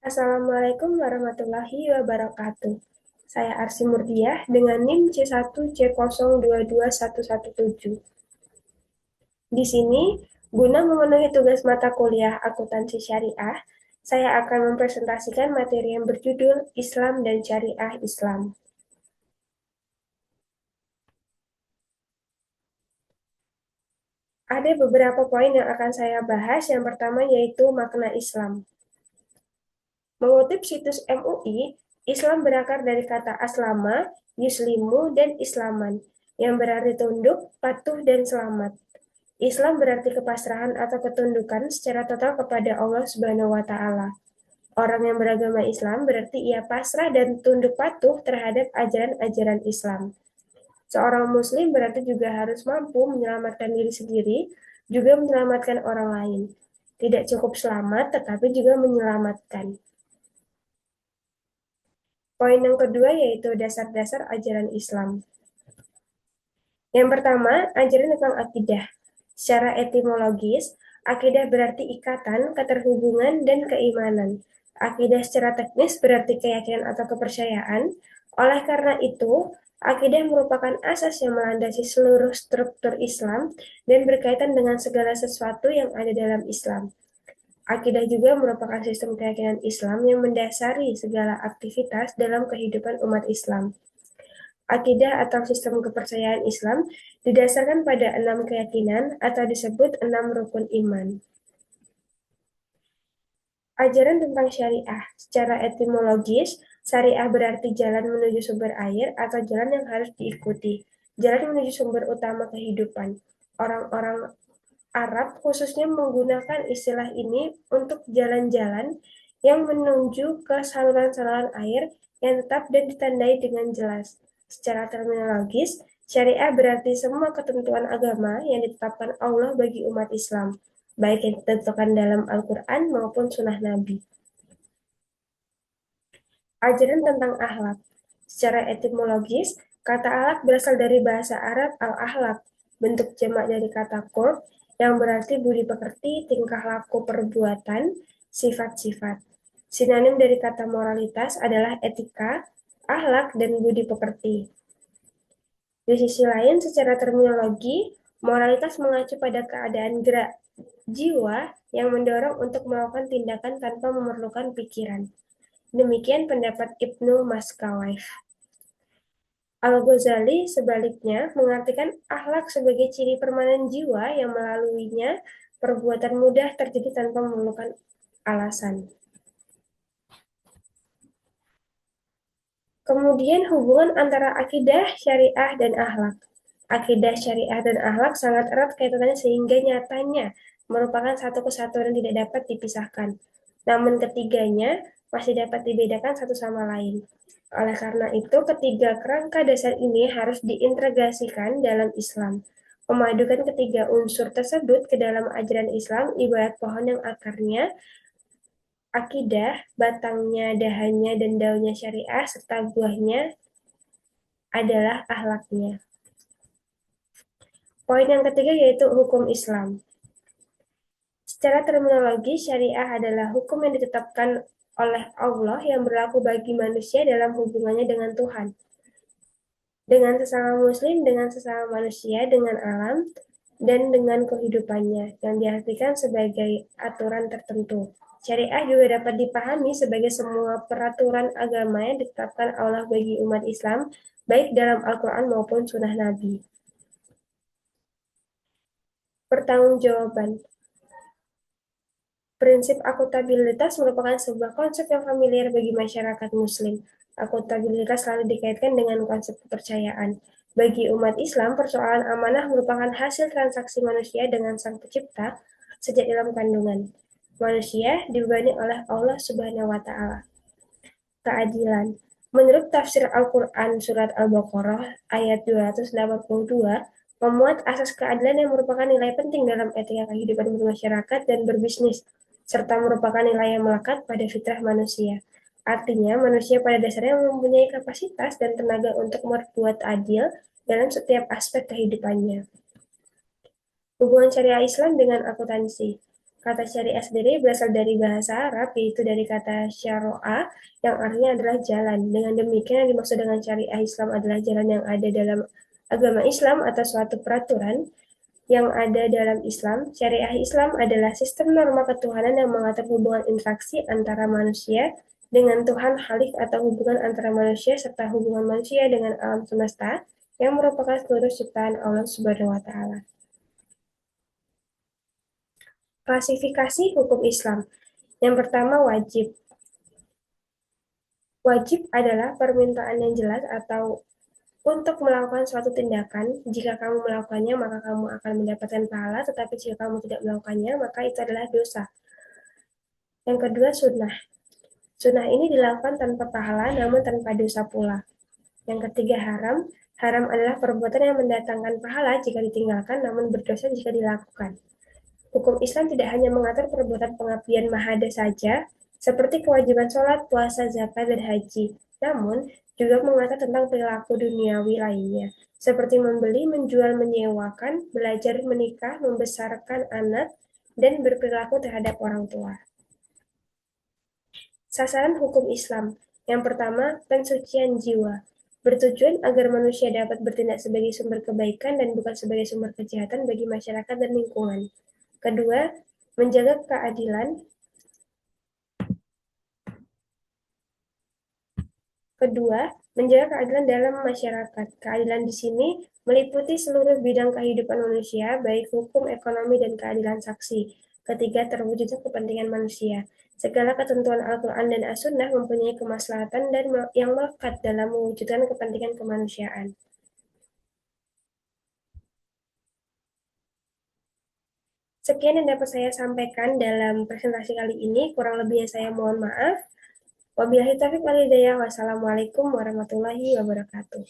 Assalamualaikum warahmatullahi wabarakatuh. Saya Arsy Murdiah dengan NIM C1C022117. Di sini, guna memenuhi tugas mata kuliah akuntansi syariah, saya akan mempresentasikan materi yang berjudul Islam dan Syariah Islam. Ada beberapa poin yang akan saya bahas. Yang pertama yaitu makna Islam. Mengutip situs MUI, Islam berakar dari kata aslama, yuslimu, dan islaman, yang berarti tunduk, patuh, dan selamat. Islam berarti kepasrahan atau ketundukan secara total kepada Allah Subhanahu wa Ta'ala. Orang yang beragama Islam berarti ia pasrah dan tunduk patuh terhadap ajaran-ajaran Islam. Seorang Muslim berarti juga harus mampu menyelamatkan diri sendiri, juga menyelamatkan orang lain. Tidak cukup selamat, tetapi juga menyelamatkan. Poin yang kedua yaitu dasar-dasar ajaran Islam. Yang pertama, ajaran tentang akidah. Secara etimologis, akidah berarti ikatan, keterhubungan, dan keimanan. Akidah secara teknis berarti keyakinan atau kepercayaan. Oleh karena itu, akidah merupakan asas yang melandasi seluruh struktur Islam dan berkaitan dengan segala sesuatu yang ada dalam Islam. Akidah juga merupakan sistem keyakinan Islam yang mendasari segala aktivitas dalam kehidupan umat Islam. Akidah atau sistem kepercayaan Islam didasarkan pada 6 keyakinan atau disebut 6 rukun iman. Ajaran tentang syariah. Secara etimologis, syariah berarti jalan menuju sumber air atau jalan yang harus diikuti. Jalan menuju sumber utama kehidupan. Orang-orang Arab khususnya menggunakan istilah ini untuk jalan-jalan yang menuju ke saluran-saluran air yang tetap dan ditandai dengan jelas. Secara terminologis, syariah berarti semua ketentuan agama yang ditetapkan Allah bagi umat Islam, baik yang ditentukan dalam Al-Quran maupun Sunnah Nabi. Ajaran tentang akhlak. Secara etimologis, kata akhlak berasal dari bahasa Arab al-akhlak, bentuk jamak dari kata khulq, yang berarti budi pekerti, tingkah laku perbuatan, sifat-sifat. Sinonim dari kata moralitas adalah etika, akhlak, dan budi pekerti. Di sisi lain, secara terminologi, moralitas mengacu pada keadaan gerak jiwa yang mendorong untuk melakukan tindakan tanpa memerlukan pikiran. Demikian pendapat Ibnu Maskawayh. Al-Ghazali sebaliknya mengartikan akhlak sebagai ciri permanen jiwa yang melaluinya perbuatan mudah terjadi tanpa memerlukan alasan. Kemudian hubungan antara akidah, syariah, dan akhlak. Akidah, syariah, dan akhlak sangat erat kaitannya sehingga nyatanya merupakan satu kesatuan yang tidak dapat dipisahkan. Namun ketiganya masih dapat dibedakan satu sama lain. Oleh karena itu, ketiga kerangka dasar ini harus diintegrasikan dalam Islam. Memadukan ketiga unsur tersebut ke dalam ajaran Islam ibarat pohon yang akarnya akidah, batangnya, dahannya, dan daunnya syariah, serta buahnya adalah akhlaknya. Poin yang ketiga yaitu hukum Islam. Secara terminologi, syariah adalah hukum yang ditetapkan oleh Allah yang berlaku bagi manusia dalam hubungannya dengan Tuhan. Dengan sesama muslim, dengan sesama manusia, dengan alam, dan dengan kehidupannya, yang diartikan sebagai aturan tertentu. Syariah juga dapat dipahami sebagai semua peraturan agama yang ditetapkan Allah bagi umat Islam, baik dalam Al-Quran maupun Sunnah Nabi. Pertanggungjawaban. Prinsip akuntabilitas merupakan sebuah konsep yang familiar bagi masyarakat Muslim. Akuntabilitas selalu dikaitkan dengan konsep kepercayaan. Bagi umat Islam, persoalan amanah merupakan hasil transaksi manusia dengan Sang Pencipta sejak dalam kandungan. Manusia dibebani oleh Allah Subhanahu wa Ta'ala. Keadilan. Menurut tafsir Al-Quran Surat Al-Baqarah ayat 282, memuat asas keadilan yang merupakan nilai penting dalam etika kehidupan bermasyarakat dan berbisnis, serta merupakan nilai yang melekat pada fitrah manusia. Artinya, manusia pada dasarnya mempunyai kapasitas dan tenaga untuk berbuat adil dalam setiap aspek kehidupannya. Hubungan syariah Islam dengan akuntansi. Kata syariah sendiri berasal dari bahasa Arab, yaitu dari kata syara'a, yang artinya adalah jalan. Dengan demikian, yang dimaksud dengan syariah Islam adalah jalan yang ada dalam agama Islam atau suatu peraturan yang ada dalam Islam. Syariah Islam adalah sistem norma ketuhanan yang mengatur hubungan interaksi antara manusia dengan Tuhan Khalik atau hubungan antara manusia serta hubungan manusia dengan alam semesta yang merupakan seluruh ciptaan Allah Subhanahu wa taala. Klasifikasi hukum Islam. Yang pertama, wajib. Wajib adalah permintaan yang jelas atau untuk melakukan suatu tindakan. Jika kamu melakukannya, maka kamu akan mendapatkan pahala, tetapi jika kamu tidak melakukannya, maka itu adalah dosa. Yang kedua, sunnah. Sunnah ini dilakukan tanpa pahala, namun tanpa dosa pula. Yang ketiga, haram. Haram adalah perbuatan yang mendatangkan pahala jika ditinggalkan, namun berdosa jika dilakukan. Hukum Islam tidak hanya mengatur perbuatan pengabdian mahada saja, seperti kewajiban sholat, puasa, zakat, dan haji, namun juga mengatur tentang perilaku duniawi lainnya, seperti membeli, menjual, menyewakan, belajar, menikah, membesarkan anak, dan berperilaku terhadap orang tua. Sasaran hukum Islam. Yang pertama, pensucian jiwa. Bertujuan agar manusia dapat bertindak sebagai sumber kebaikan dan bukan sebagai sumber kejahatan bagi masyarakat dan lingkungan. Kedua, menjaga keadilan. Kedua, menjaga keadilan dalam masyarakat. Keadilan di sini meliputi seluruh bidang kehidupan manusia, baik hukum, ekonomi, dan keadilan saksi. Ketiga, terwujudnya kepentingan manusia. Segala ketentuan Al-Quran dan As-Sunnah mempunyai kemaslahatan dan yang melekat dalam mewujudkan kepentingan kemanusiaan. Sekian yang dapat saya sampaikan dalam presentasi kali ini. Kurang lebihnya saya mohon maaf. Wabillahi taufiq wal hidayah. Wassalamualaikum warahmatullahi wabarakatuh.